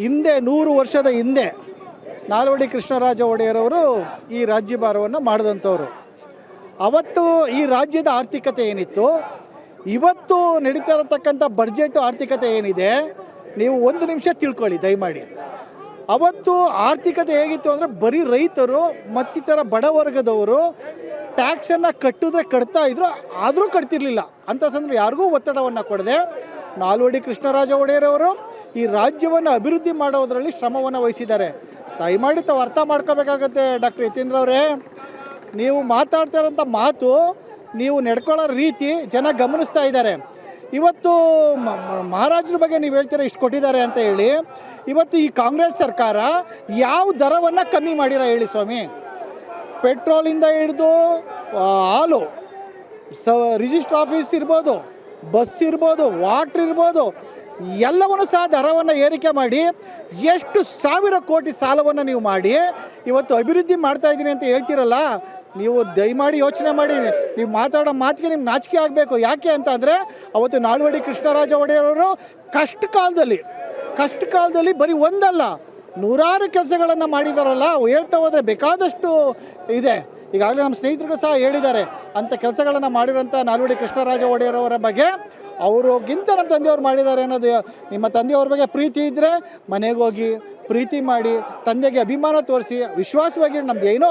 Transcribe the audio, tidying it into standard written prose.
ಹಿಂದೆ 100 ವರ್ಷದ ಹಿಂದೆ ನಾಲ್ವಡಿ ಕೃಷ್ಣರಾಜ ಒಡೆಯರವರು ಈ ರಾಜ್ಯಭಾರವನ್ನು ಮಾಡಿದಂಥವ್ರು. ಅವತ್ತು ಈ ರಾಜ್ಯದ ಆರ್ಥಿಕತೆ ಏನಿತ್ತು, ಇವತ್ತು ನಡೀತಾ ಇರತಕ್ಕಂಥ ಬಡ್ಜೆಟು ಆರ್ಥಿಕತೆ ಏನಿದೆ, ನೀವು ಒಂದು ನಿಮಿಷ ತಿಳ್ಕೊಳ್ಳಿ ದಯಮಾಡಿ. ಅವತ್ತು ಆರ್ಥಿಕತೆ ಹೇಗಿತ್ತು ಅಂದರೆ ಬರೀ ರೈತರು ಮತ್ತಿತರ ಬಡವರ್ಗದವರು ಟ್ಯಾಕ್ಸನ್ನು ಕಟ್ಟಿದ್ರೆ ಕಟ್ತಾಯಿದ್ರು, ಆದರೂ ಕಟ್ತಿರ್ಲಿಲ್ಲ. ಅಂಥ ಸಂದರ್ಭ ಯಾರಿಗೂ ಒತ್ತಡವನ್ನು ಕೊಡದೆ ನಾಲ್ವಡಿ ಕೃಷ್ಣರಾಜ ಒಡೆಯರವರು ಈ ರಾಜ್ಯವನ್ನು ಅಭಿವೃದ್ಧಿ ಮಾಡೋದರಲ್ಲಿ ಶ್ರಮವನ್ನು ವಹಿಸಿದ್ದಾರೆ. ದಯಮಾಡಿ ತಾವು ಅರ್ಥ ಮಾಡ್ಕೋಬೇಕಾಗತ್ತೆ ಡಾಕ್ಟರ್ ಯತೀಂದ್ರ ಅವರೇ. ನೀವು ಮಾತಾಡ್ತಾ ಇರೋಂಥ ಮಾತು, ನೀವು ನಡ್ಕೊಳ್ಳೋ ರೀತಿ ಜನ ಗಮನಿಸ್ತಾ ಇದ್ದಾರೆ. ಇವತ್ತು ಮಹಾರಾಜರ ಬಗ್ಗೆ ನೀವು ಹೇಳ್ತೀರಾ ಇಷ್ಟು ಕೊಟ್ಟಿದ್ದಾರೆ ಅಂತ ಹೇಳಿ, ಇವತ್ತು ಈ ಕಾಂಗ್ರೆಸ್ ಸರ್ಕಾರ ಯಾವ ದರವನ್ನು ಕಮ್ಮಿ ಮಾಡಿರ ಹೇಳಿ ಸ್ವಾಮಿ? ಪೆಟ್ರೋಲಿಂದ ಹಿಡಿದು ಹಾಲು, ರಿಜಿಸ್ಟ್ರ್ ಆಫೀಸ್ ಇರ್ಬೋದು, ಬಸ್ ಇರ್ಬೋದು, ವಾಟ್ರ್ ಇರ್ಬೋದು, ಎಲ್ಲವನ್ನೂ ಸಹ ದರವನ್ನು ಏರಿಕೆ ಮಾಡಿ ಎಷ್ಟು ಸಾವಿರ ಕೋಟಿ ಸಾಲವನ್ನು ನೀವು ಮಾಡಿ ಇವತ್ತು ಅಭಿವೃದ್ಧಿ ಮಾಡ್ತಾಯಿದ್ದೀನಿ ಅಂತ ಹೇಳ್ತೀರಲ್ಲ, ನೀವು ದಯಮಾಡಿ ಯೋಚನೆ ಮಾಡಿ. ನೀವು ಮಾತಾಡೋ ಮಾತಿಗೆ ನಿಮ್ಗೆ ನಾಚಿಕೆ ಆಗಬೇಕು. ಯಾಕೆ ಅಂತ ಅಂದರೆ ಅವತ್ತು ನಾಲ್ವಡಿ ಕೃಷ್ಣರಾಜ ಒಡೆಯರವರು ಕಷ್ಟ ಕಾಲದಲ್ಲಿ ಬರೀ ಒಂದಲ್ಲ ನೂರಾರು ಕೆಲಸಗಳನ್ನು ಮಾಡಿದಾರಲ್ಲ. ಹೇಳ್ತಾ ಹೋದರೆ ಬೇಕಾದಷ್ಟು ಇದೆ. ಈಗಾಗಲೇ ನಮ್ಮ ಸ್ನೇಹಿತರು ಸಹ ಹೇಳಿದ್ದಾರೆ ಅಂಥ ಕೆಲಸಗಳನ್ನು ಮಾಡಿರೋಂಥ ನಾಲ್ವಡಿ ಕೃಷ್ಣರಾಜ ಒಡೆಯರವರ ಬಗ್ಗೆ. ಅವ್ರಿಗಿಂತ ನಮ್ಮ ತಂದೆಯವ್ರು ಮಾಡಿದ್ದಾರೆ ಅನ್ನೋದು, ನಿಮ್ಮ ತಂದೆಯವ್ರ ಬಗ್ಗೆ ಪ್ರೀತಿ ಇದ್ದರೆ ಮನೆಗೆ ಹೋಗಿ ಪ್ರೀತಿ ಮಾಡಿ ತಂದೆಗೆ ಅಭಿಮಾನ ತೋರಿಸಿ ವಿಶ್ವಾಸವಾಗಿ ನಮ್ದು ಏನೋ